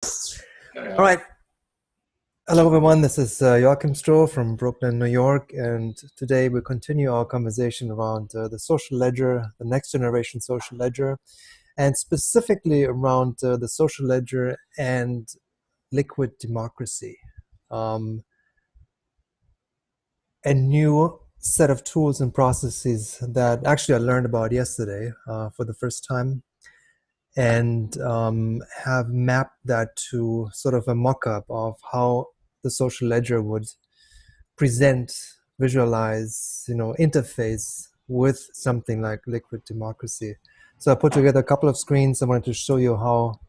All right. Hello, everyone. This is Joachim Stroh from Brooklyn, New York. And today we continue our conversation around the social ledger, the next generation social ledger, and specifically around the social ledger and liquid democracy. A new set of tools and processes that actually I learned about yesterday for the first time, and have mapped that to sort of a mock-up of how the social ledger would present, visualize, interface with something like liquid democracy. So I put together a couple of screens. I wanted to show you how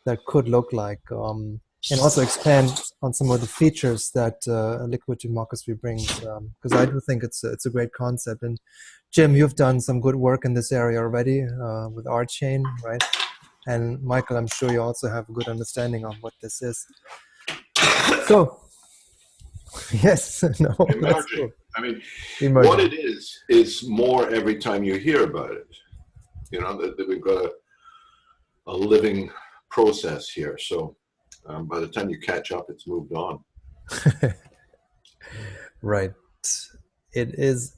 that could look like, and also expand on some of the features that liquid democracy brings, because I do think it's a great concept. And Jim, you've done some good work in this area already with RChain, right? And Michael, I'm sure you also have a good understanding of what this is. So, yes, no, that's cool. I mean, what it is more every time you hear about it. You know, that we've got a living process here. So by the time you catch up, it's moved on. Right. It is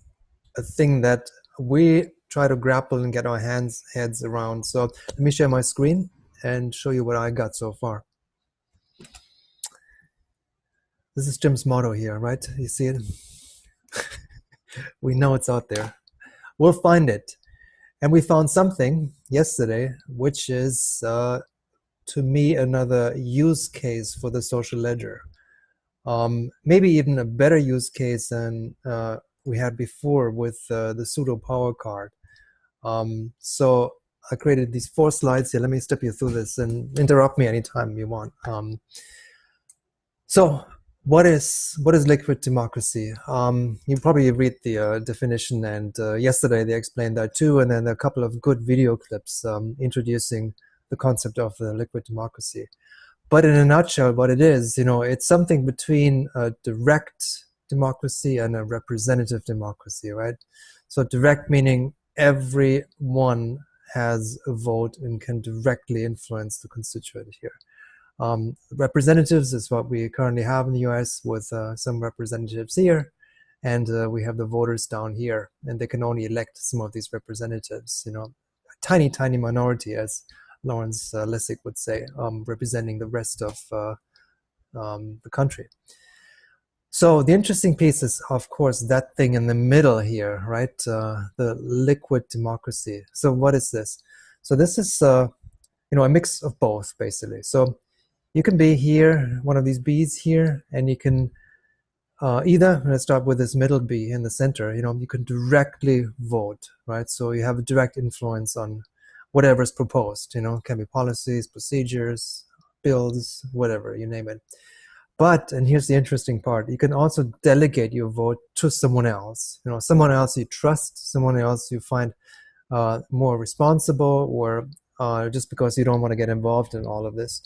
a thing that we try to grapple and get our heads around. So let me share my screen and show you what I got so far. This is Jim's motto here, right? You see it? We know it's out there. We'll find it. And we found something yesterday, which is, to me, another use case for the social ledger. Maybe even a better use case than we had before with the pseudo power card. So I created these 4 slides here. Let me step you through this and interrupt me anytime you want. So what is liquid democracy? You probably read the definition, and yesterday they explained that too, and then a couple of good video clips introducing the concept of liquid democracy. But in a nutshell, what it is, it's something between a direct democracy and a representative democracy, right? So direct meaning everyone has a vote and can directly influence the constituent here. Representatives is what we currently have in the US with some representatives here, and we have the voters down here, and they can only elect some of these representatives, a tiny, tiny minority, as Lawrence Lessig would say, representing the rest of the country. So the interesting piece is, of course, that thing in the middle here, right? The liquid democracy. So what is this? So this is, a mix of both, basically. So you can be here, one of these B's here, and you can either, let's start with this middle B in the center, you can directly vote, right? So you have a direct influence on whatever is proposed, it can be policies, procedures, bills, whatever, you name it. But, and here's the interesting part, you can also delegate your vote to someone else, someone else you trust, someone else you find more responsible, or just because you don't want to get involved in all of this.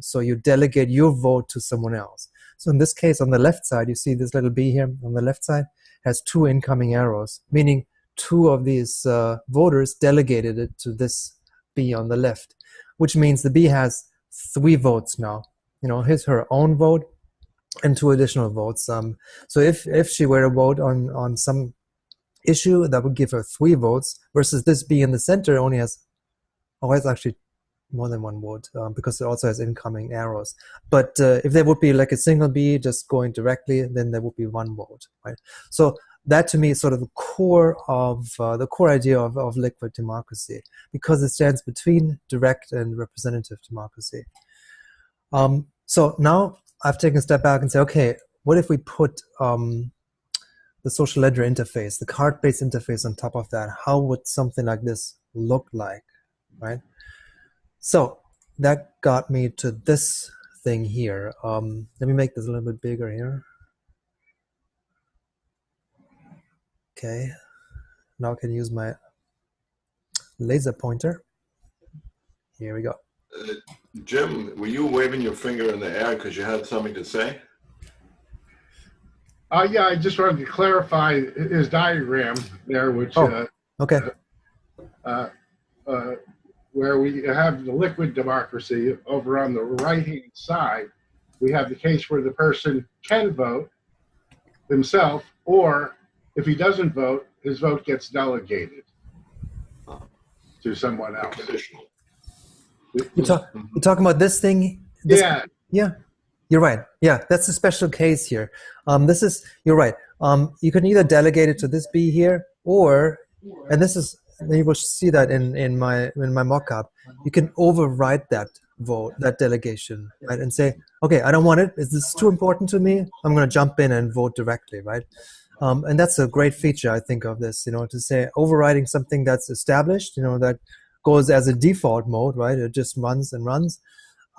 So you delegate your vote to someone else. So in this case, on the left side, you see this little B here on the left side has 2 incoming arrows, meaning 2 of these voters delegated it to this B on the left, which means the B has 3 votes now. Her own vote and 2 additional votes. So if she were to vote on some issue, that would give her 3 votes, versus this B in the center only has, it's actually more than 1 vote, because it also has incoming arrows. But if there would be like a single B just going directly, then there would be 1 vote, right? So that to me is sort of the core of the core idea of liquid democracy, because it stands between direct and representative democracy. So now I've taken a step back and say, okay, what if we put the social ledger interface, the card-based interface on top of that? How would something like this look like, right? So that got me to this thing here. Let me make this a little bit bigger here. Okay, now I can use my laser pointer. Here we go. Jim, were you waving your finger in the air because you had something to say? Yeah, I just wanted to clarify his diagram there, which okay. where we have the liquid democracy over on the right-hand side, we have the case where the person can vote himself, or if he doesn't vote, his vote gets delegated to someone else. Conditional. You're talking about this thing? Yeah. Yeah, you're right. Yeah, that's a special case here. You're right. You can either delegate it to this B here, or, and this is, you will see that in my mock-up, you can override that vote, that delegation, right, and say, okay, I don't want it. Is this too important to me? I'm going to jump in and vote directly, right? And that's a great feature, I think, of this, to say overriding something that's established, that goes as a default mode, right? It just runs and runs.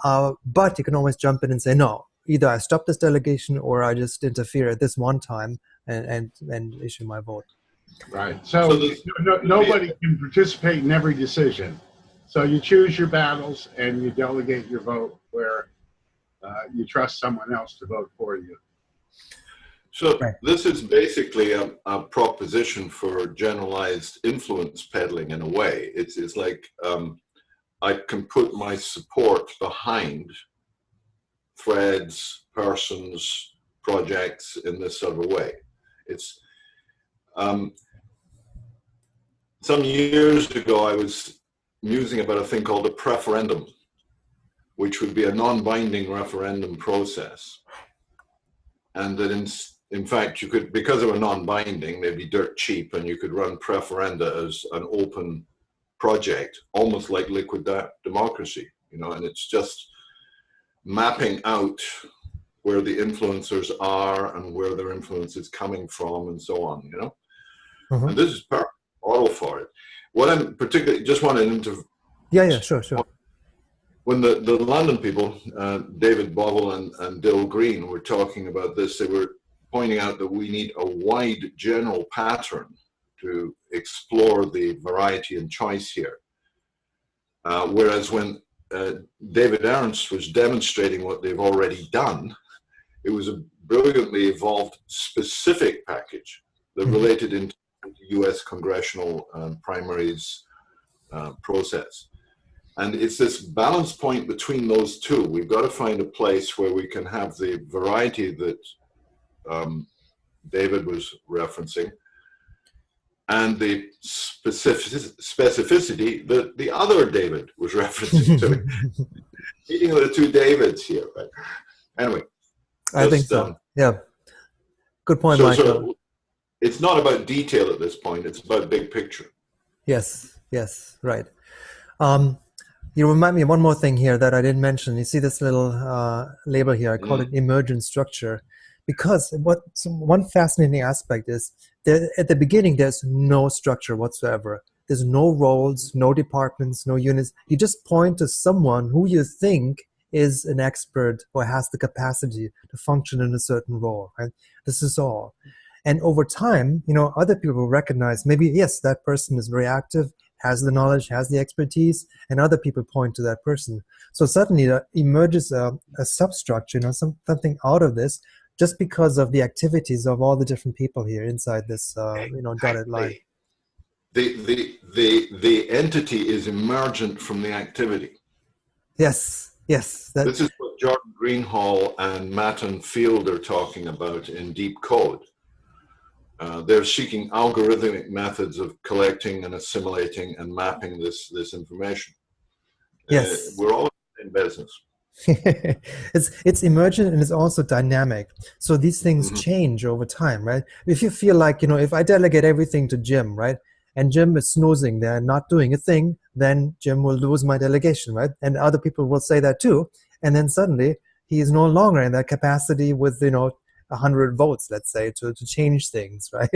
But you can always jump in and say, no, either I stop this delegation or I just interfere at this one time and issue my vote. Right. So nobody can participate in every decision. So you choose your battles and you delegate your vote where you trust someone else to vote for you. So this is basically a proposition for generalized influence peddling in a way. It's like I can put my support behind threads, persons, projects in this sort of a way. It's some years ago I was musing about a thing called a preferendum, which would be a non-binding referendum process, and that in fact you could, because they were non-binding, they'd be dirt cheap, and you could run preferenda as an open project, almost like liquid democracy, and it's just mapping out where the influencers are and where their influence is coming from and so on, Mm-hmm. And this is perfect model for it. What I'm particularly just wanted to sure. When the London people, David Bovell and Dill Green, were talking about this, they were pointing out that we need a wide general pattern to explore the variety and choice here. Whereas when David Ernst was demonstrating what they've already done, it was a brilliantly evolved specific package that related into the US congressional primaries process. And it's this balance point between those two. We've got to find a place where we can have the variety that David was referencing and the specificity that the other David was referencing to. Meeting of the two Davids here. Right? Anyway. I think so. Yeah. Good point, Michael. So it's not about detail at this point. It's about big picture. Yes, right. You remind me of one more thing here that I didn't mention. You see this little label here. I call it emergent structure, because one fascinating aspect is that at the beginning there's no structure whatsoever. There's no roles, no departments, no units. You just point to someone who you think is an expert or has the capacity to function in a certain role. Right? This is all. And over time, other people will recognize maybe, yes, that person is very active, has the knowledge, has the expertise, and other people point to that person. So suddenly there emerges a substructure, something out of this, just because of the activities of all the different people here inside this, dotted line. The entity is emergent from the activity. Yes. This is what Jordan Greenhall and Matten Field are talking about in Deep Code. They're seeking algorithmic methods of collecting and assimilating and mapping this information. Yes. We're all in business. It's emergent and it's also dynamic. So these things change over time, right? If you feel like, if I delegate everything to Jim, right? And Jim is snoozing there, not doing a thing, then Jim will lose my delegation, right? And other people will say that too. And then suddenly he is no longer in that capacity with, 100 votes, let's say, to change things, right?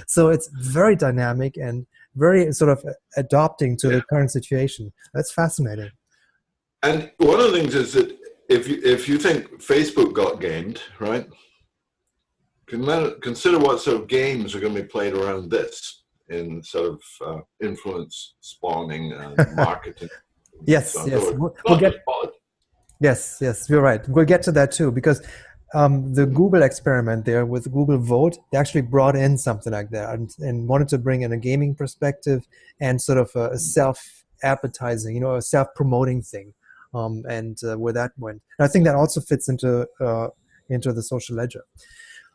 So it's very dynamic and very sort of adapting to the current situation. That's fascinating. And one of the things is that if you think Facebook got gamed, right? Consider what sort of games are going to be played around this in sort of influence spawning and marketing. Yes. We'll get. Yes, you're right. We'll get to that too, because the Google experiment there with Google Vote, they actually brought in something like that and wanted to bring in a gaming perspective and sort of a advertising, you know, a self-promoting thing, and where that went. And I think that also fits into the social ledger.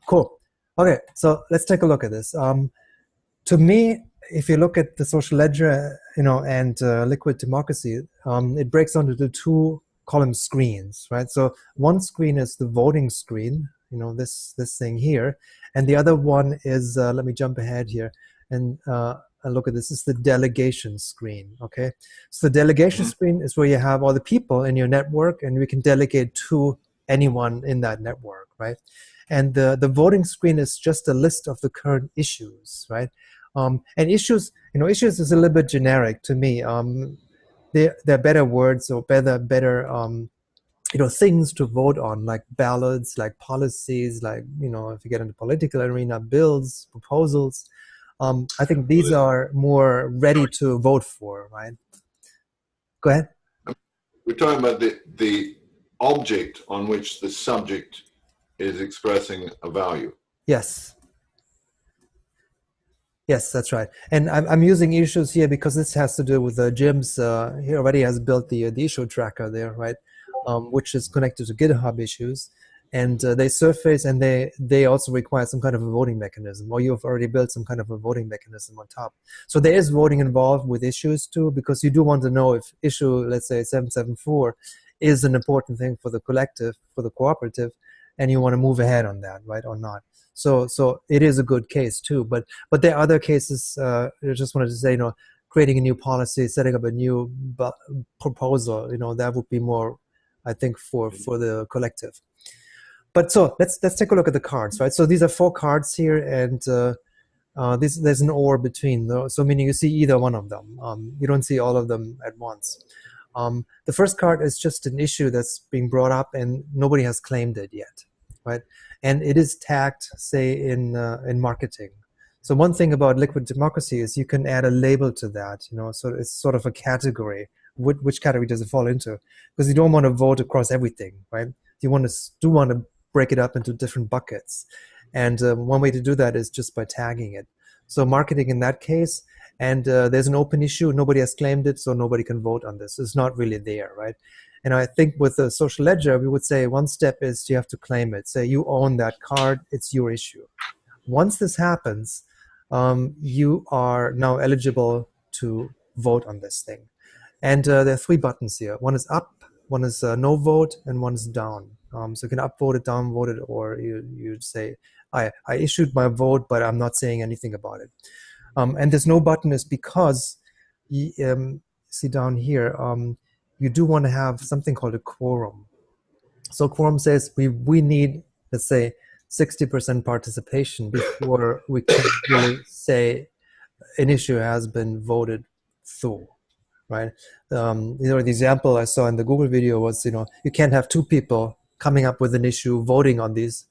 Cool. Okay, so let's take a look at this. To me, if you look at the social ledger, you know, and liquid democracy, it breaks down into two column screens, right? So one screen is the voting screen, you know, this thing here, and the other one is let me jump ahead here and look at this. This is the delegation screen. Okay, so the delegation screen is where you have all the people in your network, and we can delegate to anyone in that network, right? And the voting screen is just a list of the current issues, right? And issues, you know, issues is a little bit generic to me. There are better words or better you know, things to vote on, like ballots, like policies, like, you know, if you get into political arena, bills, proposals. I think these are more ready to vote for, right? Go ahead. We're talking about the object on which the subject is expressing a value. Yes. Yes, that's right. And I'm using issues here because this has to do with Jim's, he already has built the issue tracker there, right? Which is connected to GitHub issues. And they surface, and they also require some kind of a voting mechanism, or you've already built some kind of a voting mechanism on top. So there is voting involved with issues too, because you do want to know if issue, let's say 774, is an important thing for the collective, for the cooperative, and you want to move ahead on that, right, or not. So it is a good case too. But there are other cases. I just wanted to say, you know, creating a new policy, setting up a new proposal, you know, that would be more, I think, for the collective. But so let's take a look at the cards, right? So these are 4 cards here, and there's an or between, so meaning you see either one of them. You don't see all of them at once. The first card is just an issue that's being brought up, and nobody has claimed it yet, right? And it is tagged, say, in marketing. So one thing about liquid democracy is you can add a label to that, you know, so it's sort of a category. Which category does it fall into? Because you don't want to vote across everything, right? You want to break it up into different buckets. And one way to do that is just by tagging it. So marketing in that case, and there's an open issue, nobody has claimed it, so nobody can vote on this. It's not really there, right? And I think with the social ledger, we would say one step is you have to claim it. Say you own that card, it's your issue. Once this happens, you are now eligible to vote on this thing. And there are 3 buttons here. One is up, one is no vote, and one is down. So you can upvote it, downvote it, or you say, I issued my vote, but I'm not saying anything about it. And this no button is because, see down here, you do want to have something called a quorum. So quorum says we need, let's say, 60% participation before we can really say an issue has been voted through, right? You know, the example I saw in the Google video was, you know, you can't have 2 people coming up with an issue, voting on these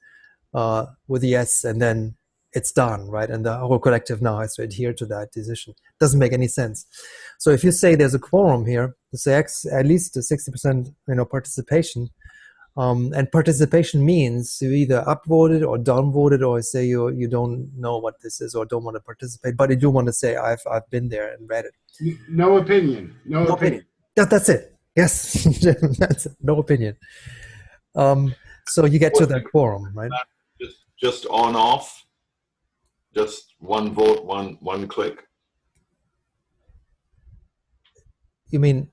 with yes, and then it's done, right? And the whole collective now has to adhere to that decision. Doesn't make any sense. So if you say there's a quorum here, to say at least 60%, you know, participation, and participation means you either upvoted or downvoted, or say you don't know what this is or don't want to participate, but you do want to say I've been there and read it. No opinion. No opinion. That's it. Yes, that's it. No opinion. So you get to that quorum, right? Just on off. Just one vote, one click. You mean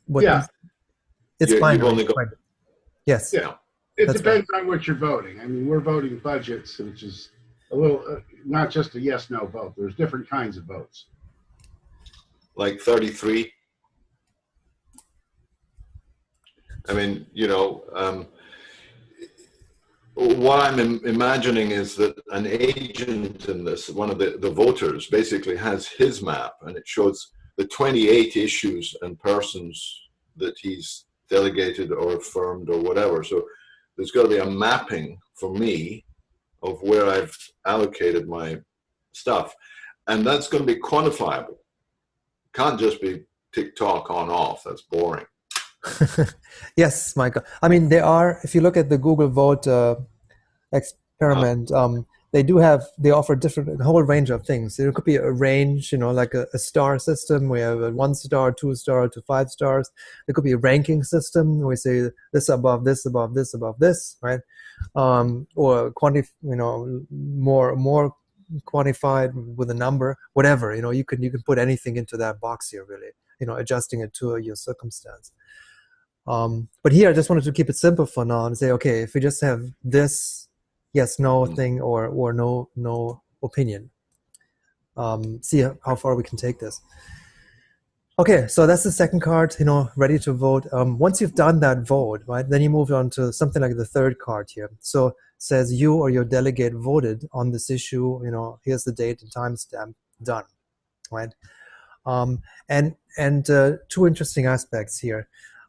what? Yeah. It's binary. Yes. Yeah. It depends on what you're voting. I mean, we're voting budgets, which is a little, not just a yes/no vote. There's different kinds of votes. Like 33. I mean, you know, what I'm imagining is that an agent in this, one of the voters, basically has his map, and it shows the 28 issues and persons that he's delegated or affirmed or whatever. So there's got to be a mapping for me of where I've allocated my stuff. And that's going to be quantifiable. Can't just be tick-tock on-off. That's boring. Yes, Michael. I mean, there are, if you look at the Google Vote experiment, they offer a whole range of things. There could be a range, like a star system. We have a 1 star, 2 star to 5 stars. There could be a ranking system. We say this above this, above this, above this, right? Or more quantified with a number, whatever. You can put anything into that box here, really. Adjusting it to your circumstance. But here I just wanted to keep it simple for now and say, okay, if we just have this yes, no thing or no opinion. See how far we can take this. Okay, so that's the second card, ready to vote. Once you've done that vote, right, then you move on to something like the third card here. So it says you or your delegate voted on this issue, here's the date and timestamp, done, right? And two interesting aspects here.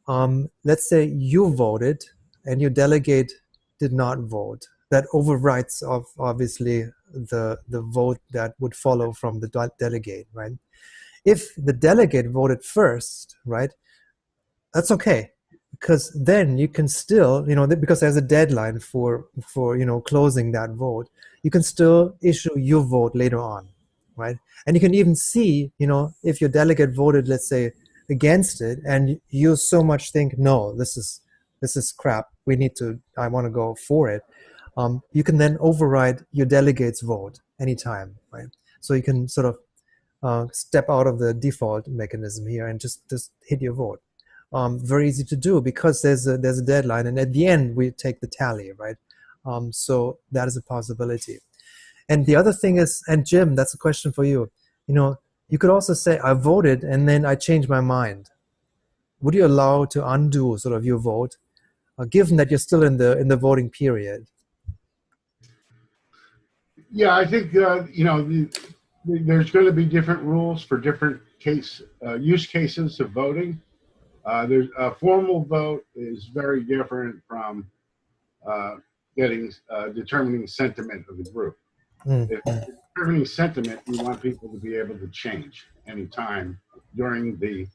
Let's say you voted and your delegate did not vote. That overwrites obviously the vote that would follow from the delegate, right? If the delegate voted first, right, that's okay, because then you can still, because there's a deadline for closing that vote, you can still issue your vote later on, right? And you can even see, if your delegate voted, let's say, against it, and you so much think, no, this is crap, I want to go for it, you can then override your delegate's vote anytime, right? So you can sort of step out of the default mechanism here and just hit your vote. Very easy to do because there's a deadline, and at the end we take the tally, right? So that is a possibility. And the other thing is, and Jim, that's a question for you. You could also say I voted and then I changed my mind. Would you allow to undo sort of your vote, given that you're still in the voting period? Yeah, I think there's going to be different rules for different use cases of voting. There's a formal vote is very different from determining sentiment of the group. If determining sentiment, we want people to be able to change anytime during the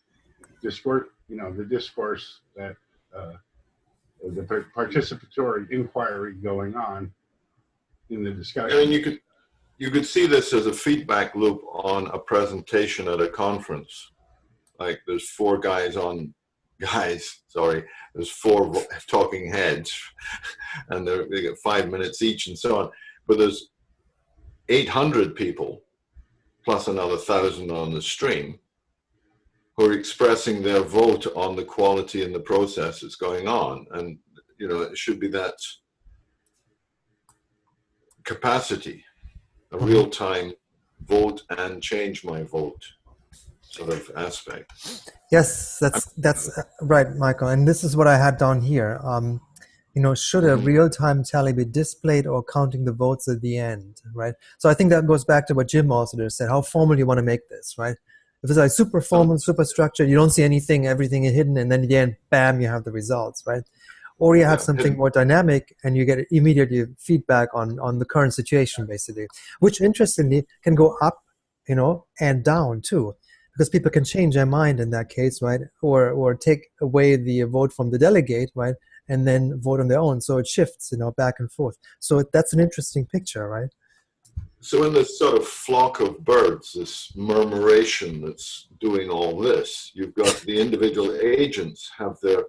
discourse, the discourse that the participatory inquiry going on in the discussion. And you could see this as a feedback loop on a presentation at a conference. Like there's four there's four talking heads, and they get 5 minutes each and so on. But there's 800 people, plus another 1,000 on the stream, who are expressing their vote on the quality and the process that's going on. And, it should be that capacity, a real-time vote and change my vote sort of aspect. Yes, that's right, Michael. And this is what I had down here. Should a real-time tally be displayed or counting the votes at the end, right? So I think that goes back to what Jim also just said, how formal you want to make this, right? If it's like super formal, super structured, you don't see anything, everything is hidden, and then at the end, bam, you have the results, right? Or you have something more dynamic and you get immediately feedback on the current situation, basically, which interestingly can go up, and down too, because people can change their mind in that case, right? Or take away the vote from the delegate, right? And then vote on their own. So it shifts, back and forth. So that's an interesting picture, right? So in this sort of flock of birds, this murmuration that's doing all this, you've got the individual agents have their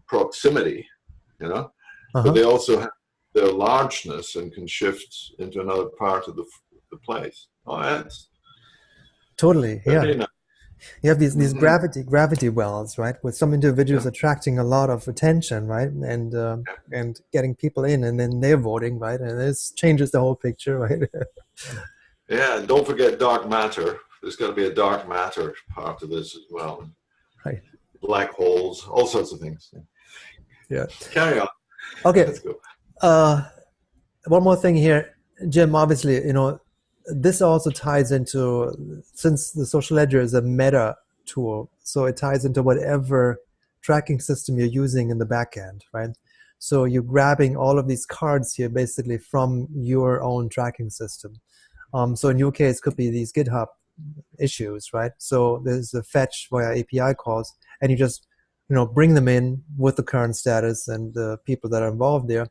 proximity, but they also have their largeness and can shift into another part of the place. Oh, that's totally, yeah. Nice. You have these gravity wells, right, with some individuals attracting a lot of attention, right, and getting people in, and then they're voting, right, and this changes the whole picture, right? Yeah, and don't forget dark matter. There's got to be a dark matter part of this as well. Right. Black holes, all sorts of things. Yeah. Carry on. Okay. Let's go. One more thing here, Jim. Obviously, this also ties into, since the social ledger is a meta tool, so it ties into whatever tracking system you're using in the back end, right? So you're grabbing all of these cards here basically from your own tracking system. So in your case, it could be these GitHub issues, right? So there's a fetch via API calls, and you just bring them in with the current status and the people that are involved there,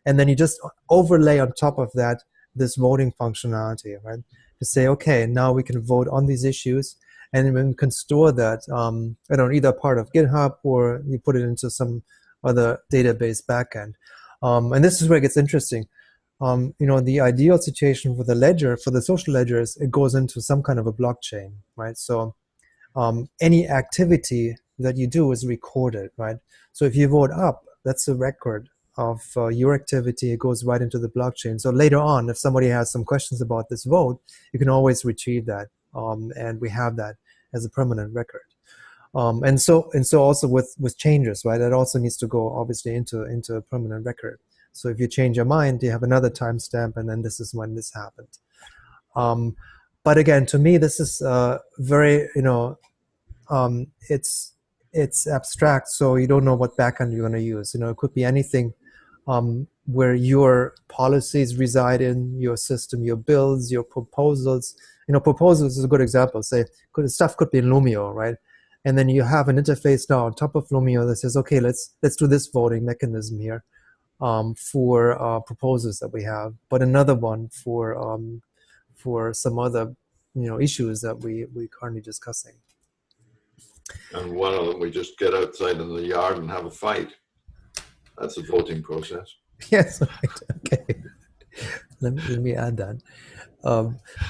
and then you just overlay on top of that this voting functionality, right? To say, okay, now we can vote on these issues, and then we can store that, I don't know, either part of GitHub or you put it into some other database backend. And this is where it gets interesting. The ideal situation for the ledger, for the social ledger, is it goes into some kind of a blockchain, right? So any activity that you do is recorded, right? So if you vote up, that's a record of your activity. It goes right into the blockchain. So later on, if somebody has some questions about this vote, you can always retrieve that, and we have that as a permanent record. And so also with changes, right? That also needs to go obviously into a permanent record. So if you change your mind, you have another timestamp, and then this is when this happened. But again, to me, this is very, it's abstract, so you don't know what backend you're going to use. It could be anything where your policies reside in your system, your bills, your proposals. Proposals is a good example. Say, stuff could be in Lumio, right? And then you have an interface now on top of Lumio that says, okay, let's do this voting mechanism here for proposals that we have, but another one for some other issues that we're currently discussing. And one of them, we just get outside in the yard and have a fight. That's a voting process. Yes. Right. Okay. Let me add that.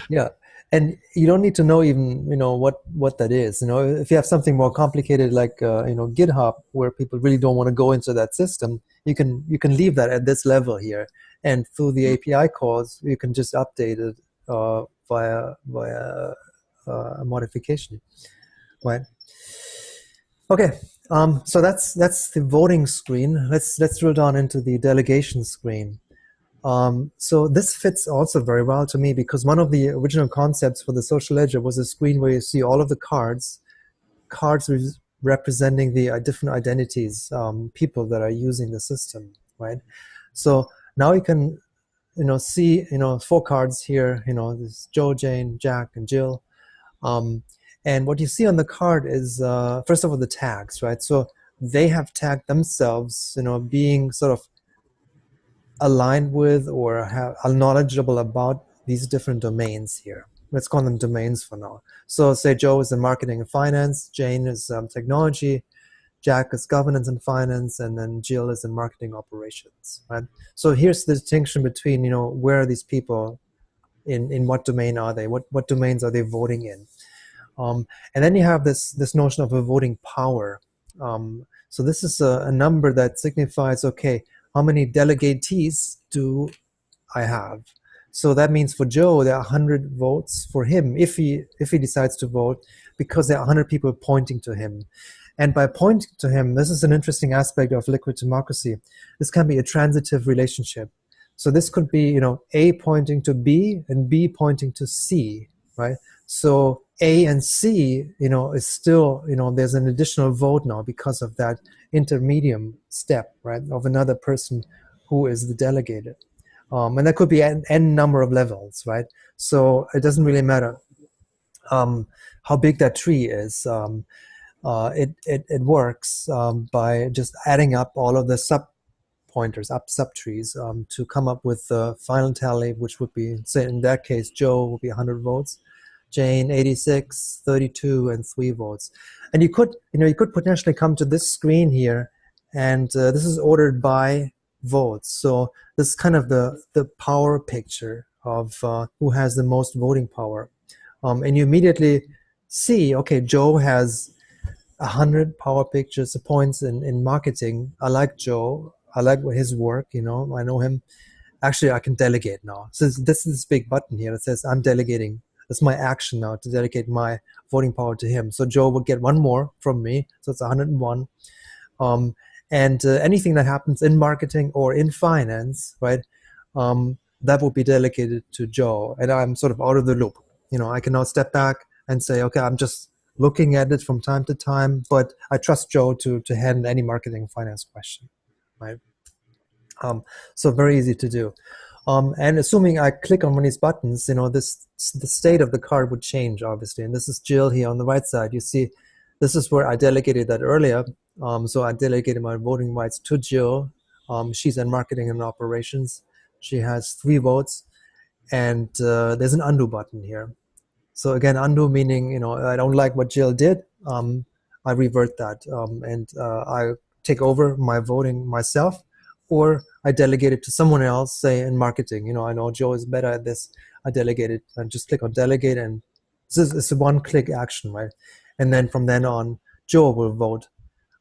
Yeah. And you don't need to know even, what that is. If you have something more complicated like, GitHub, where people really don't want to go into that system, you can leave that at this level here. And through the API calls, you can just update it via a modification, right? Okay. So that's the voting screen. Let's drill down into the delegation screen. So this fits also very well to me, because one of the original concepts for the social ledger was a screen where you see all of the cards representing the different identities, people that are using the system, right? So now you can, see, 4 cards here, this Joe, Jane, Jack, and Jill. And what you see on the card is, first of all, the tags, right? So they have tagged themselves, being sort of aligned with or are knowledgeable about these different domains here. Let's call them domains for now. So say Joe is in marketing and finance, Jane is technology, Jack is governance and finance, and then Jill is in marketing operations, right? So here's the distinction between, where are these people, in what domain are they, what domains are they voting in? And then you have this notion of a voting power. So this is a number that signifies, okay, how many delegatees do I have? So that means for Joe, there are 100 votes for him if he decides to vote, because there are 100 people pointing to him. And by pointing to him, this is an interesting aspect of liquid democracy. This can be a transitive relationship. So this could be, A pointing to B and B pointing to C, right? So A and C, is still, there's an additional vote now because of that intermediate step, right, of another person who is the delegated. And that could be n number of levels, right? So it doesn't really matter how big that tree is. It works by just adding up all of the sub-pointers, subtrees, to come up with the final tally, which would be, say in that case, Joe would be 100 votes, Jane 86, 32, and 3 votes. And you could potentially come to this screen here, and this is ordered by votes. So this is kind of the power picture of who has the most voting power. And you immediately see, okay, Joe has 100 power pictures, points in marketing. I like Joe. I like his work, I know him. Actually, I can delegate now. So this is this big button here that says I'm delegating. That's my action now, to delegate my voting power to him. So Joe will get 1 more from me, so it's 101. And anything that happens in marketing or in finance, right, that will be delegated to Joe. And I'm sort of out of the loop. I can now step back and say, okay, I'm just looking at it from time to time, but I trust Joe to handle any marketing and finance question, right? So very easy to do. And assuming I click on one of these buttons, the state of the card would change, obviously. And this is Jill here on the right side. You see, this is where I delegated that earlier. So I delegated my voting rights to Jill. She's in marketing and operations. She has 3 votes. and there's an undo button here. So again, undo meaning, I don't like what Jill did. I revert that, and I take over my voting myself, or I delegate it to someone else, say in marketing. I know Joe is better at this. I delegate it and just click on delegate, and it's a one-click action, right? And then from then on, Joe will vote.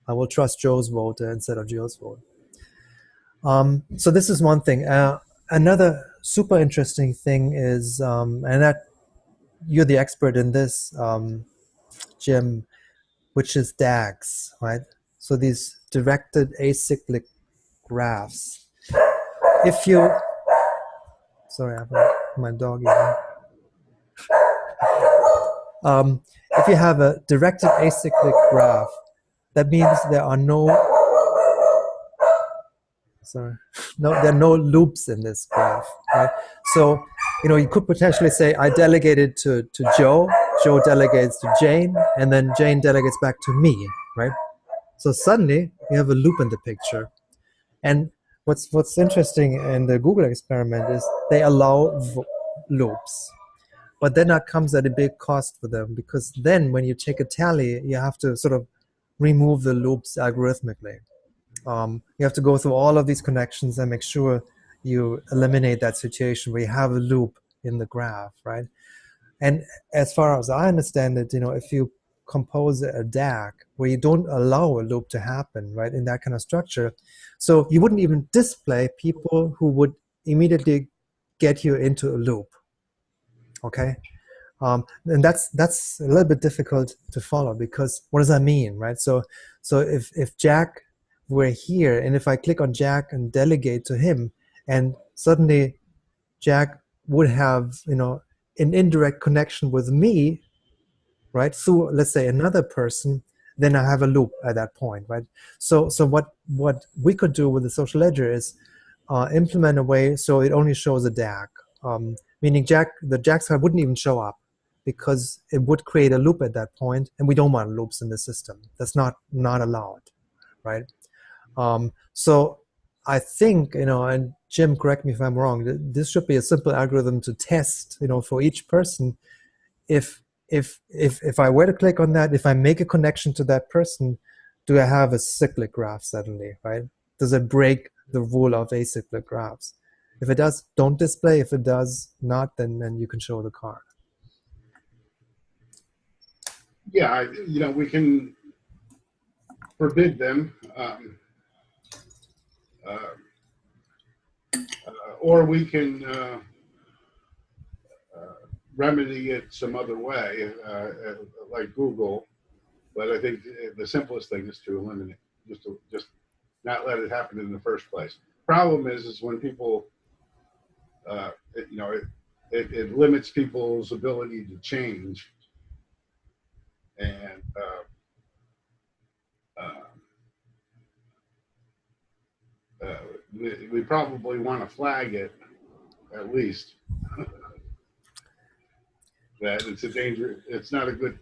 I will trust Joe's vote instead of Jill's vote. So this is one thing. Another super interesting thing is, and that you're the expert in this, Jim, which is DAGs, right? So these directed acyclic graphs. If you, sorry, I have my dog here. If you have a directed acyclic graph, that means there are there are no loops in this graph, right? So, you could potentially say, I delegated to Joe, Joe delegates to Jane, and then Jane delegates back to me, right? So suddenly you have a loop in the picture. And what's interesting in the Google experiment is they allow loops, but then that comes at a big cost for them, because then when you take a tally, you have to sort of remove the loops algorithmically. You have to go through all of these connections and make sure you eliminate that situation where you have a loop in the graph, right? And as far as I understand it, if you compose a DAG where you don't allow a loop to happen, right, in that kind of structure, so you wouldn't even display people who would immediately get you into a loop, okay? And that's a little bit difficult to follow, because what does that mean, right? So if Jack were here, and if I click on Jack and delegate to him, and suddenly Jack would have, an indirect connection with me, right, through, let's say, another person, then I have a loop at that point, right? So what we could do with the social ledger is implement a way so it only shows a DAG, meaning the Jack's card wouldn't even show up, because it would create a loop at that point, and we don't want loops in the system. That's not allowed, right? So I think, and Jim, correct me if I'm wrong, this should be a simple algorithm to test, for each person. If I were to click on that, if I make a connection to that person, do I have a cyclic graph suddenly, right? Does it break the rule of acyclic graphs? If it does, don't display. If it does not, then you can show the card. Yeah, we can forbid them. Or we can remedy it some other way, like Google. But I think the simplest thing is to eliminate, just not let it happen in the first place. Problem is when people, it limits people's ability to change, and we probably want to flag it, at least, that it's a danger. It's not a good,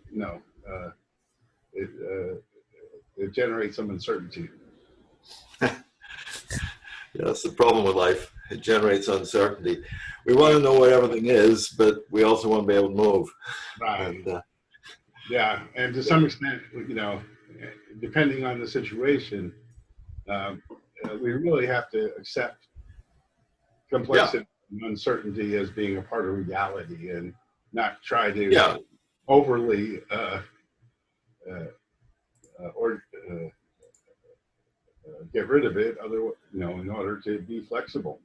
it generates some uncertainty. Yeah, that's the problem with life. It generates uncertainty. We want to know what everything is, but we also want to be able to move. Right. And, yeah, and to some extent, depending on the situation, we really have to accept complexity and uncertainty as being a part of reality, and not try to overly get rid of it, in order to be flexible.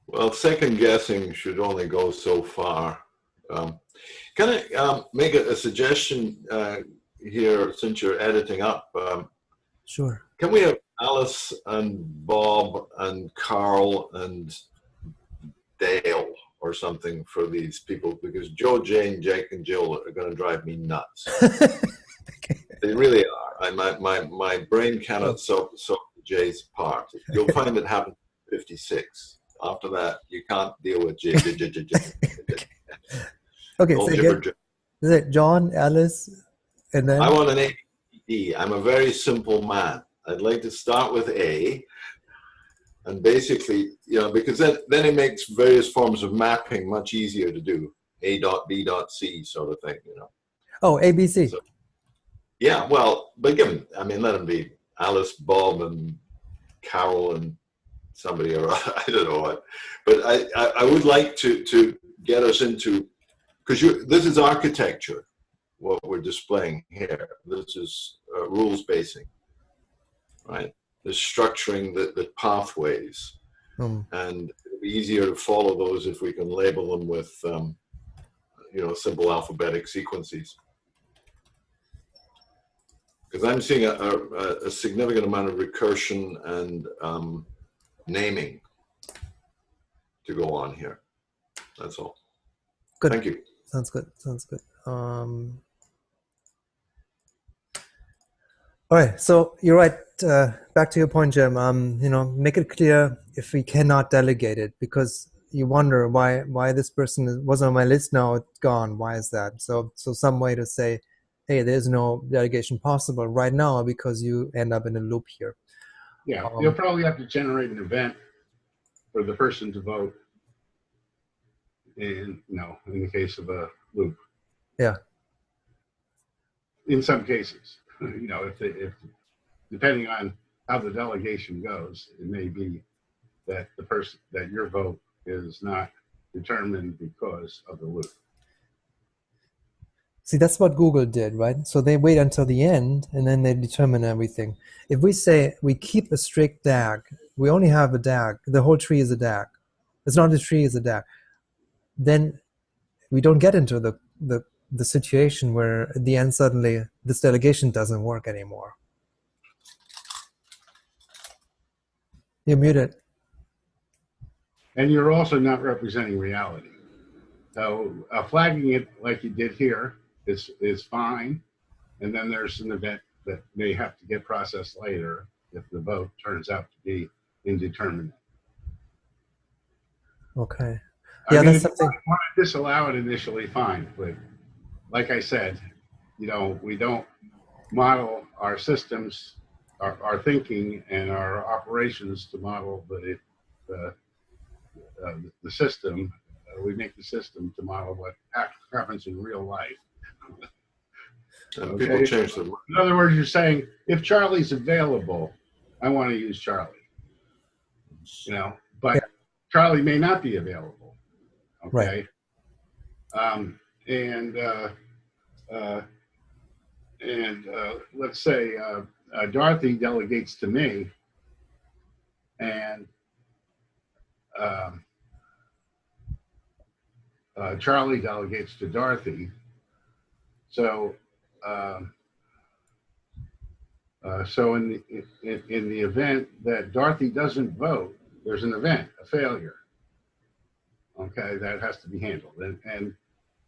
Well, second guessing should only go so far. Can I make a suggestion here, since you're editing up? Sure. Can we have Alice and Bob and Carl and Dale or something for these people? Because Joe, Jane, Jake, and Jill are going to drive me nuts. Okay. They really are. My brain cannot soak Jay's part. You'll find it happens at 56. After that, you can't deal with J. Okay, so is it John, Alice, and then? I want an A, B, D. I'm a very simple man. I'd like to start with A, And basically, because then it makes various forms of mapping much easier to do. A dot B dot C sort of thing, Oh, ABC. So, yeah, well, but let them be Alice, Bob, and Carol, and somebody, or I don't know what. But I would like to get us into, because this is architecture, what we're displaying here. This is rules basing, right? The structuring the pathways, and it'll be easier to follow those if we can label them with simple alphabetic sequences. Because I'm seeing a significant amount of recursion and naming to go on here. That's all. Good. Thank you. Sounds good. Sounds good. All right. So you're right. Back to your point, Jim. Make it clear if we cannot delegate it, because you wonder why this person was on my list, now it's gone. Why is that? So some way to say, hey, there's no delegation possible right now because you end up in a loop here. Yeah, you'll probably have to generate an event for the person to vote. In the case of a loop. Yeah. In some cases, if depending on how the delegation goes, it may be that that your vote is not determined because of the loop. See, that's what Google did, right? So they wait until the end and then they determine everything. If we say we keep a strict DAG, we only have a DAG, the whole tree is a DAG. It's not a tree, it's a DAG. Then we don't get into the situation where at the end suddenly this delegation doesn't work anymore. You're muted. And you're also not representing reality. So flagging it like you did here is fine. And then there's an event that may have to get processed later if the vote turns out to be indeterminate. Okay. Yeah, that's something. If you want to disallow it initially, fine. But like I said, we don't model our systems, our thinking, and our operations to model the system. We make the system to model what happens in real life. And people change them. In other words, you're saying, if Charlie's available, I want to use Charlie. But yeah. Charlie may not be available. Okay. Right. Let's say Dorothy delegates to me, and Charlie delegates to Dorothy. So in the event that Dorothy doesn't vote, there's an event, a failure. Okay, that has to be handled, and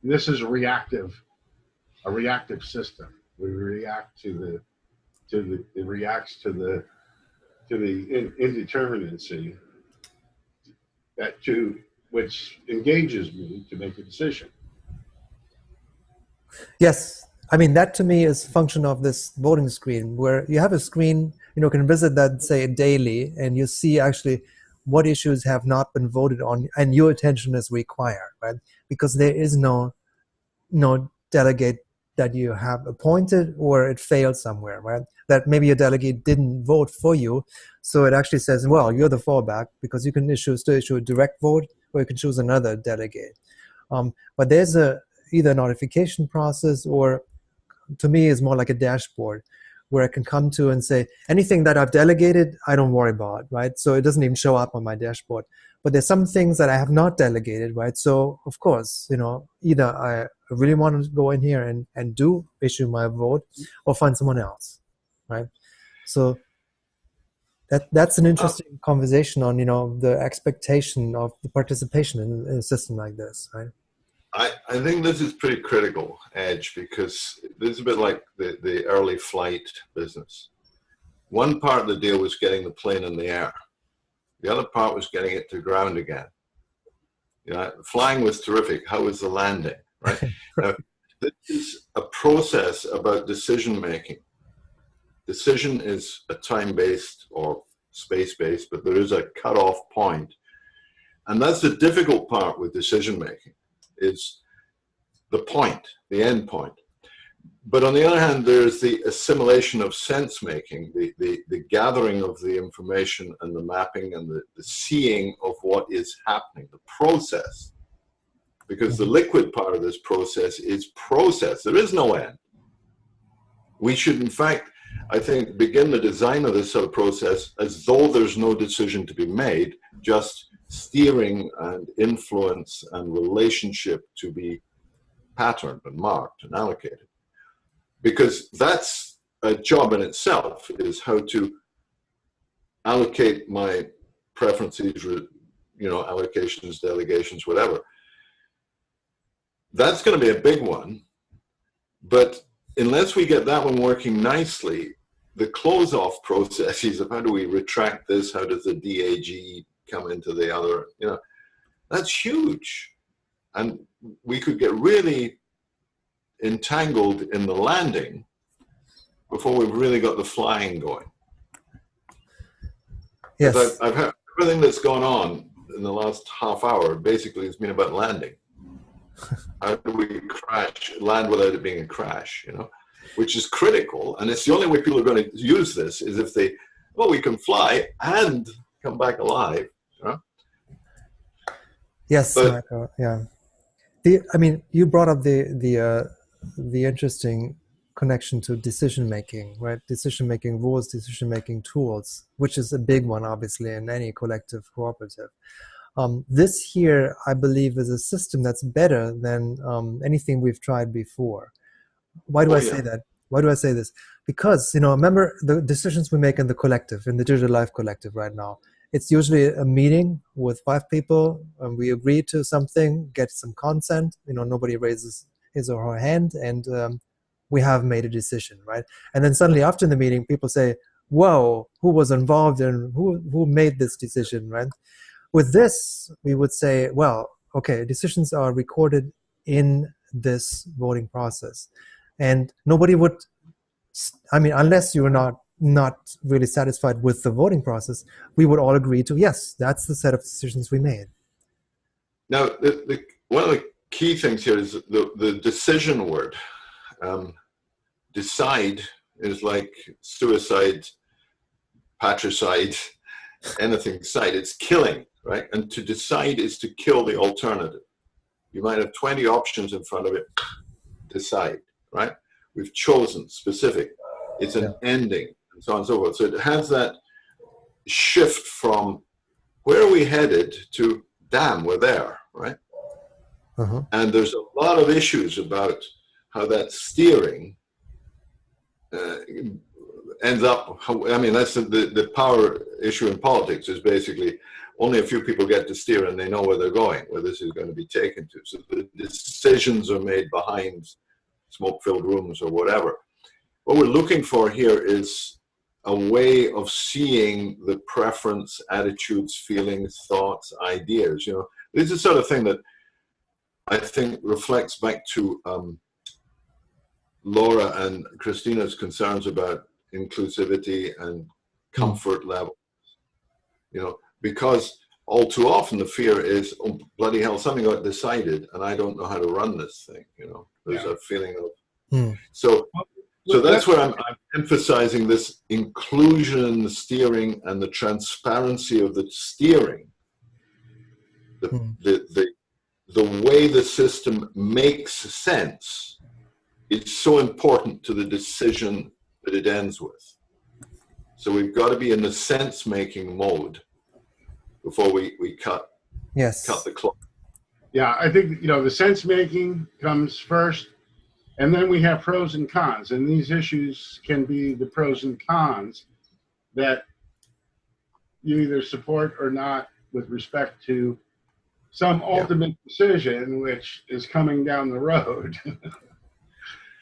this is a reactive system. We react to it reacts to the indeterminacy which engages me to make a decision. Yes, I mean that to me is a function of this voting screen, where you have a screen, can visit that, say, daily, and you see actually what issues have not been voted on, and your attention is required, right? Because there is no delegate that you have appointed, or it failed somewhere, right? That maybe a delegate didn't vote for you, so it actually says, well, you're the fallback, because you can still issue a direct vote, or you can choose another delegate. But there's either a notification process, or to me is more like a dashboard, where I can come to and say, anything that I've delegated, I don't worry about, right? So it doesn't even show up on my dashboard. But there's some things that I have not delegated, right? So of course, either I really want to go in here and do issue my vote, or find someone else, right? So that's an interesting conversation on, the expectation of the participation in a system like this, right? I think this is pretty critical, Edge, because this is a bit like the early flight business. One part of the deal was getting the plane in the air. The other part was getting it to ground again. Flying was terrific. How was the landing, right? Now, this is a process about decision making. Decision is a time-based or space-based, but there is a cutoff point. And that's the difficult part with decision-making, is the point, the end point. But on the other hand, there's the assimilation of sense-making, the gathering of the information and the mapping and the seeing of what is happening, the process. Because the liquid part of this process is process. There is no end. We should, in fact, I think, begin the design of this sort of process as though there's no decision to be made, just steering and influence and relationship to be patterned and marked and allocated. Because that's a job in itself, is how to allocate my preferences, allocations, delegations, whatever. That's going to be a big one. But unless we get that one working nicely, the close-off processes of how do we retract this, how does the DAG come into the other, that's huge. And we could get really entangled in the landing before we've really got the flying going. Yes. I've had everything that's gone on in the last half hour basically has been about landing. How do we land without it being a crash, which is critical. And it's the only way people are going to use this is if we can fly and come back alive. Yes, Michael, yeah. You brought up the interesting connection to decision-making, right? Decision-making rules, decision-making tools, which is a big one, obviously, in any collective cooperative. This here, I believe, is a system that's better than anything we've tried before. Why do I say that? Why do I say this? Because, remember the decisions we make in the collective, in the Digital Life Collective right now. It's usually a meeting with 5 people, and we agree to something, get some consent, nobody raises his or her hand, and we have made a decision, right? And then suddenly after the meeting, people say, whoa, who was involved and who made this decision, right? With this, we would say, well, okay, decisions are recorded in this voting process. And nobody would, unless you're not really satisfied with the voting process, we would all agree to, yes, that's the set of decisions we made. Now, one of the key things here is the decision word. Decide is like suicide, patricide, anything side. It's killing, right? And to decide is to kill the alternative. You might have 20 options in front of it. Decide, right? We've chosen specific. It's an ending, and so on and so forth. So it has that shift from where are we headed to, damn, we're there, right? Uh-huh. And there's a lot of issues about how that steering ends up. That's the power issue in politics is basically only a few people get to steer and they know where they're going, where this is going to be taken to. So the decisions are made behind smoke-filled rooms or whatever. What we're looking for here is a way of seeing the preference, attitudes, feelings, thoughts, ideas. This is the sort of thing that I think reflects back to Laura and Christina's concerns about inclusivity and comfort level. Because all too often the fear is, oh, bloody hell, something got decided and I don't know how to run this thing. There's a feeling of, so that's where I'm emphasizing this inclusion, the steering, and the transparency of the steering. The way the system makes sense is so important to the decision that it ends with. So we've got to be in the sense-making mode before we cut the clock. Yeah, I think, the sense-making comes first, and then we have pros and cons. And these issues can be the pros and cons that you either support or not with respect to some ultimate decision which is coming down the road.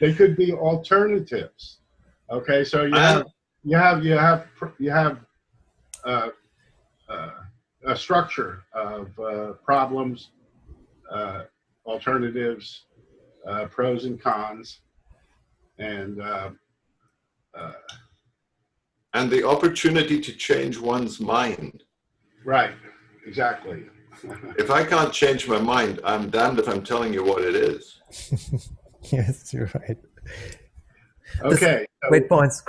They could be alternatives. Okay, so you have a structure of problems, alternatives, pros and cons, and And the opportunity to change one's mind. Right, exactly. If I can't change my mind, I'm damned if I'm telling you what it is. Yes, you're right. Okay. Great points,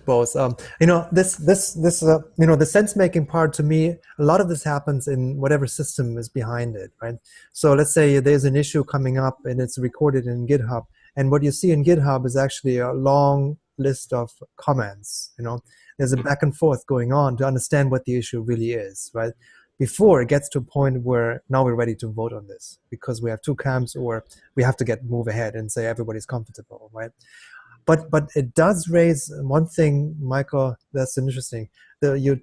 both. You know, the sense-making part, to me, a lot of this happens in whatever system is behind it, right? So let's say there's an issue coming up and it's recorded in GitHub, and what you see in GitHub is actually a long list of comments. You know, there's a back and forth going on to understand what the issue really is, right? Before it gets to a point where now we're ready to vote on this because we have two camps, or we have to move ahead and say everybody's comfortable, right? But it does raise one thing, Michael, that's interesting. Your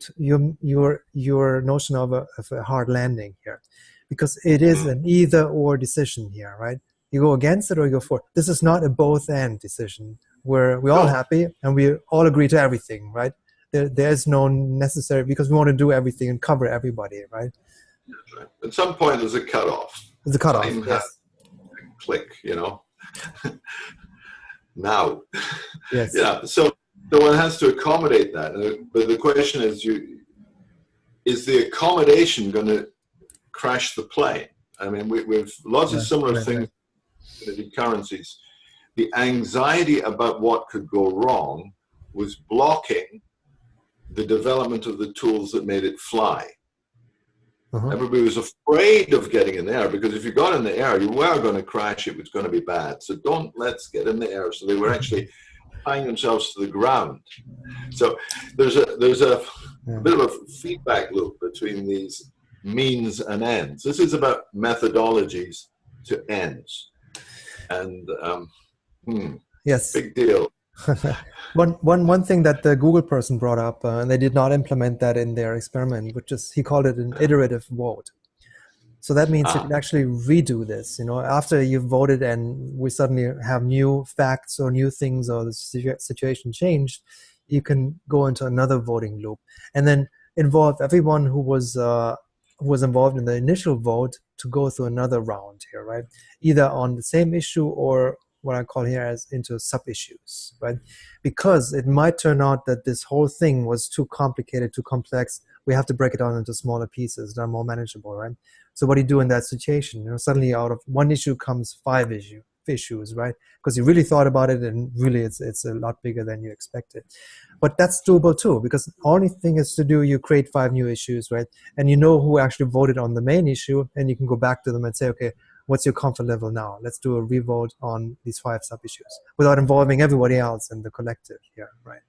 notion of a hard landing here, because it is an either or decision here, right? You go against it or you go for it. This is not a both and decision where we're all happy and we all agree to everything, right? There's no necessary, because we want to do everything and cover everybody, right? That's right. At some point, there's a cutoff. There's a cutoff. Yes. Click, you know. Now. Yes. Yeah. So one has to accommodate that. But the question is, is the accommodation going to crash the plane? I mean, we've lots of similar things in the currencies. The anxiety about what could go wrong was blocking the development of the tools that made it fly. Everybody was afraid of getting in the air, because if you got in the air, you were going to crash. It was going to be bad. So let's get in the air. So they were actually tying themselves to the ground. So there's a bit of a feedback loop between these means and ends. This is about methodologies to ends. And yes, big deal. One thing that the Google person brought up, and they did not implement that in their experiment, which is, he called it an iterative vote. So that means you can actually redo this, you know, after you've voted and we suddenly have new facts or new things, or the situation changed, you can go into another voting loop and then involve everyone who was involved in the initial vote to go through another round here, right? Either on the same issue or what I call here as into sub-issues, right? Because it might turn out that this whole thing was too complicated, too complex. We have to break it down into smaller pieces that are more manageable, right? So what do you do in that situation? You know, suddenly out of one issue comes 5 issues, right? Because you really thought about it, and really it's a lot bigger than you expected. But that's doable too, because the only thing is to do, you create 5 new issues, right? And you know who actually voted on the main issue, and you can go back to them and say, okay, what's your comfort level now? Let's do a revote on these 5 sub-issues without involving everybody else in the collective here, right?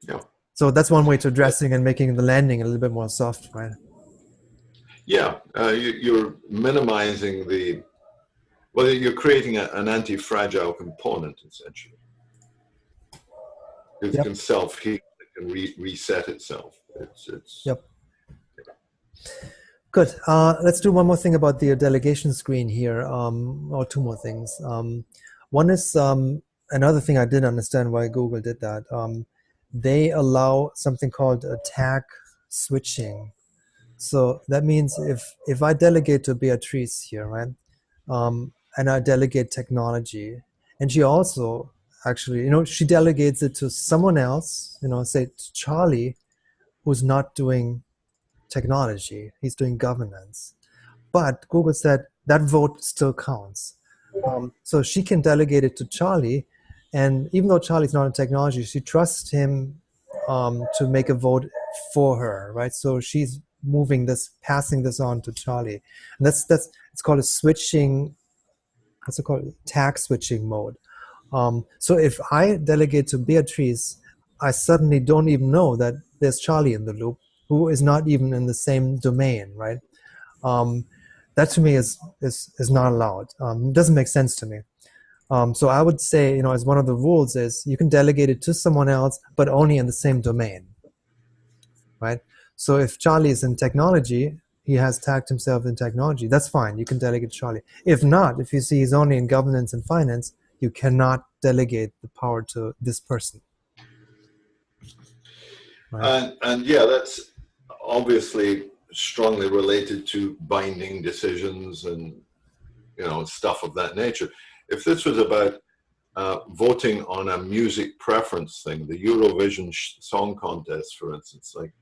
Yeah. So that's one way to addressing and making the landing a little bit more soft, right? Yeah, you're minimizing you're creating an anti-fragile component, essentially. It can self-heal, it can reset itself. Yep. Good. Let's do one more thing about the delegation screen here, or 2 more things. One is another thing I didn't understand why Google did that. They allow something called a tag switching. So that means if I delegate to Beatrice here, right, and I delegate technology, and she also actually, you know, she delegates it to someone else, you know, say to Charlie, who's not doing technology, he's doing governance. But Google said that vote still counts. So she can delegate it to Charlie, and even though Charlie's not in technology, she trusts him to make a vote for her, right? So she's passing this on to Charlie. And it's called a switching, what's it called? Tag switching mode. So if I delegate to Beatrice, I suddenly don't even know that there's Charlie in the loop, who is not even in the same domain, right? That to me is not allowed. It doesn't make sense to me. So I would say, you know, as one of the rules is you can delegate it to someone else, but only in the same domain, right? So if Charlie is in technology, he has tagged himself in technology, that's fine. You can delegate to Charlie. If not, if you see he's only in governance and finance, you cannot delegate the power to this person. Right? And yeah, that's obviously strongly related to binding decisions and, you know, stuff of that nature. If this was about voting on a music preference thing, the Eurovision Song Contest, for instance. Like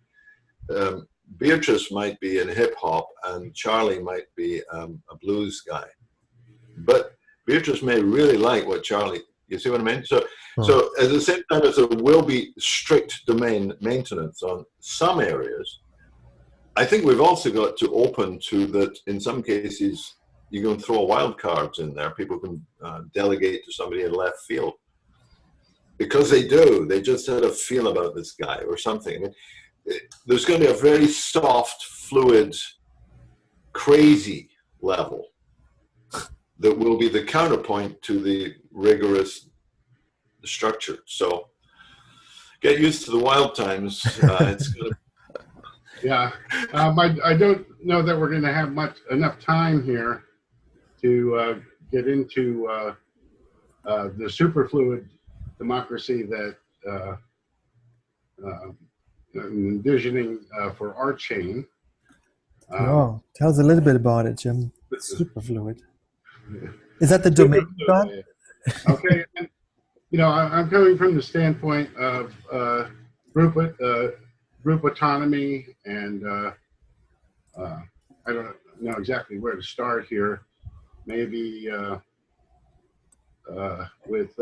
Beatrice might be in hip hop and Charlie might be a blues guy, but Beatrice may really like what Charlie. You see what I mean? So at the same time as there will be strict domain maintenance on some areas, I think we've also got to open to that. In some cases, you can throw wild cards in there. People can delegate to somebody in left field because they do. They just had a feel about this guy or something. I mean, there's going to be a very soft, fluid, crazy level that will be the counterpoint to the rigorous structure. So get used to the wild times. It's going to. Yeah, I don't know that we're going to have enough time here to get into the superfluid democracy that I'm envisioning for our chain. Oh, tell us a little bit about it, Jim. Superfluid. Is that the domain? Okay, and, I'm coming from the standpoint of group autonomy, and I don't know exactly where to start here. Maybe with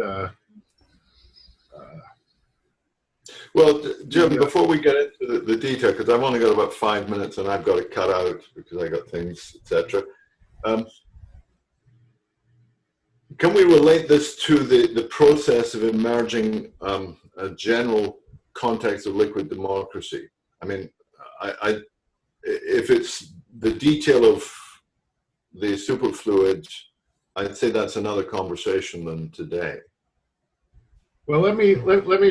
well, Jim, before we get into the detail, because I've only got about 5 minutes and I've got to cut out because I got things, etc. Can we relate this to the process of emerging a general context of liquid democracy? I mean, if it's the detail of the superfluid, I'd say that's another conversation than today. Well, let me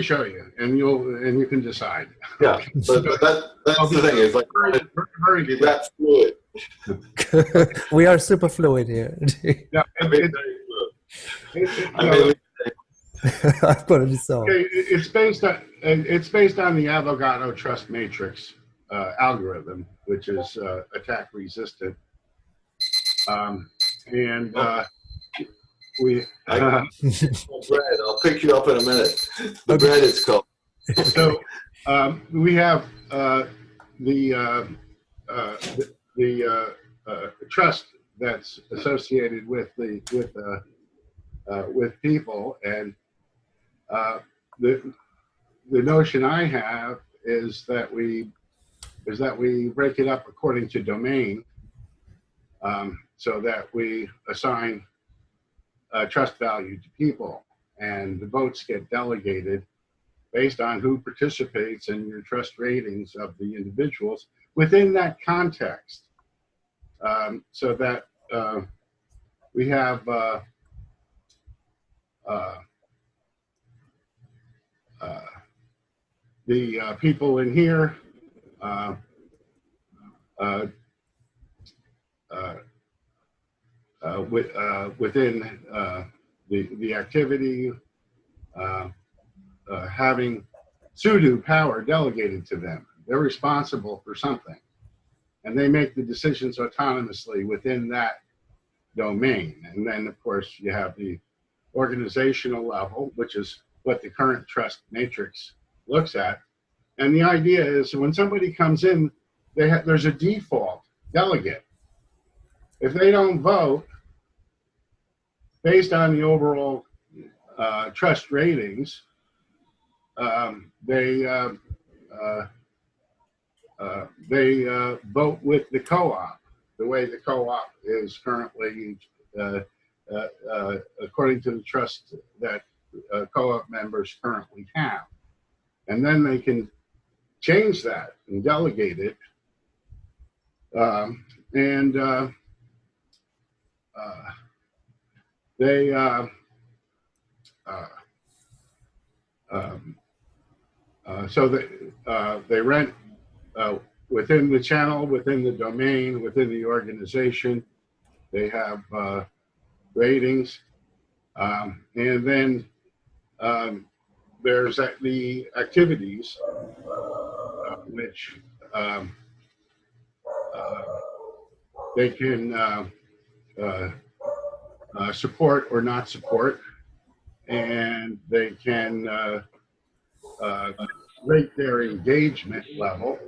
show you, and you can decide. Yeah, but that's the thing. It's like very be that fluid. We are super fluid here. Yeah, I put it so. Okay, it's based on the Avogadro trust matrix algorithm, which is attack resistant, and we. Bread. I'll pick you up in a minute. The bread is called. So we have the trust that's associated with people, and the notion I have is that we break it up according to domain, so that we assign trust value to people, and the votes get delegated based on who participates in your trust ratings of the individuals within that context, so that we have the people in here within the activity having pseudo power delegated to them. They're responsible for something, and they make the decisions autonomously within that domain. And then, of course, you have the organizational level, which is what the current trust matrix looks at. And the idea is when somebody comes in, there's a default delegate. If they don't vote based on the overall trust ratings, they vote with the co-op, the way the co-op is currently, according to the trust that co-op members currently have. And then they can change that and delegate it. So they rent within the channel, within the domain, within the organization. They have ratings, and then there's the activities, which they can support or not support, and they can rate their engagement level,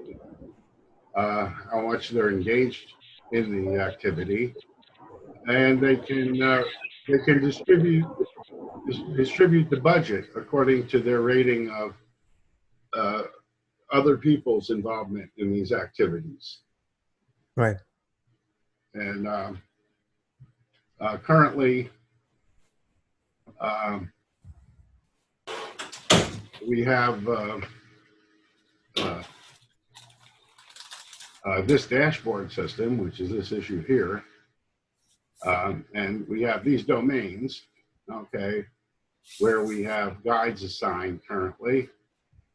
how much they're engaged in the activity, and they can distribute the budget according to their rating of other people's involvement in these activities. Right. And currently, we have this dashboard system, which is this issue here, and we have these domains, okay, where we have guides assigned currently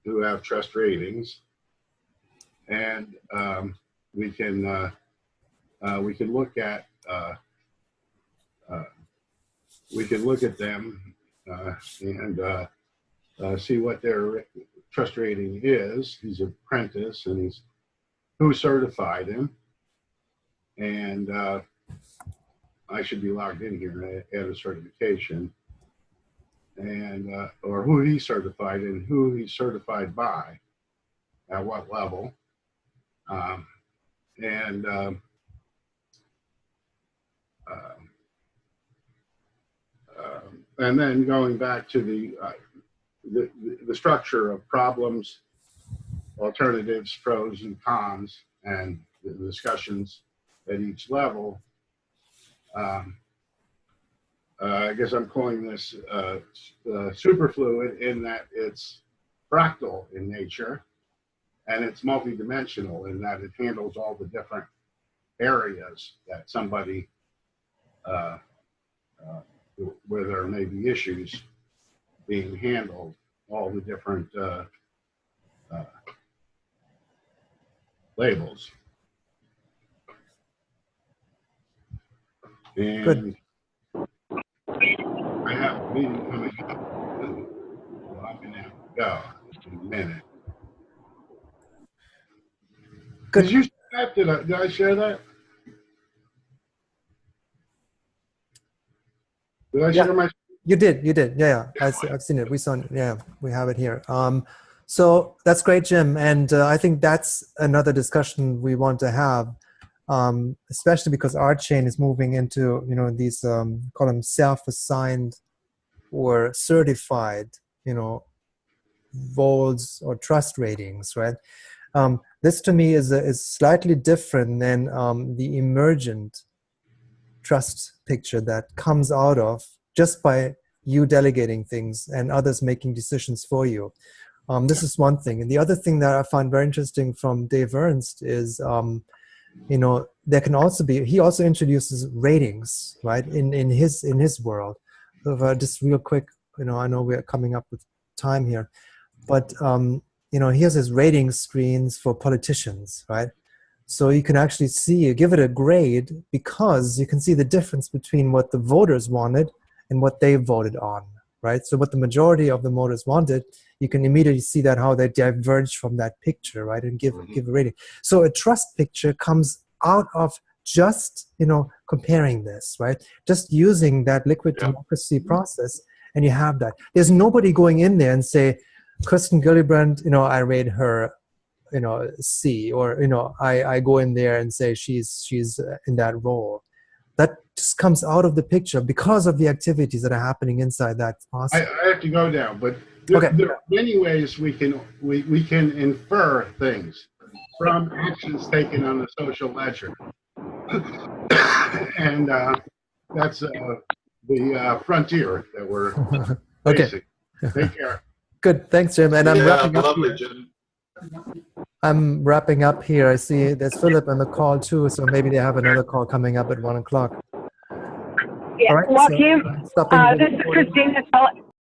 who have trust ratings, and we can look at them and see what their trust rating is. He's an apprentice, and he's who certified him, and I should be logged in here and add a certification, and or who he certified and who he's certified by, at what level, and then going back to the structure of problems, alternatives, pros and cons, and the discussions at each level. I guess I'm calling this superfluid in that it's fractal in nature, and it's multidimensional in that it handles all the different areas that somebody, where there may be issues being handled, all the different labels. And Good. I have a meeting coming up. Well, I'm gonna have to go in a minute. Good. Did you share that? Did I share that? Did I share my? You did. Yeah. I've seen it. We saw it. Yeah, we have it here. So that's great, Jim. And I think that's another discussion we want to have, especially because our chain is moving into, these, call them self-assigned or certified, voles or trust ratings, right? This to me is slightly different than the emergent trust picture that comes out of just by you delegating things and others making decisions for you. This is one thing. And the other thing that I find very interesting from Dave Ernst is, there can also be, he also introduces ratings, right, in his world. So just real quick, I know we're coming up with time here, but, he has his rating screens for politicians, right? So you can actually see, give it a grade because you can see the difference between what the voters wanted and what they voted on, right? So what the majority of the voters wanted, you can immediately see that how they diverge from that picture, right? And give a rating. So a trust picture comes out of just, comparing this, right? Just using that liquid democracy process, and you have that. There's nobody going in there and say, Kirsten Gillibrand, I rate her, C, or, I go in there and say she's in that role. That just comes out of the picture because of the activities that are happening inside that process. I have to go now, but there are many ways we can infer things from actions taken on the social ledger, and that's the frontier that we're facing. Take care. Good, thanks, Jim. And I'm wrapping up here. Jim. I'm wrapping up here. I see there's Philip on the call too, so maybe they have another call coming up at 1 o'clock. Yeah, All right, Joaquin, so, this is Christina.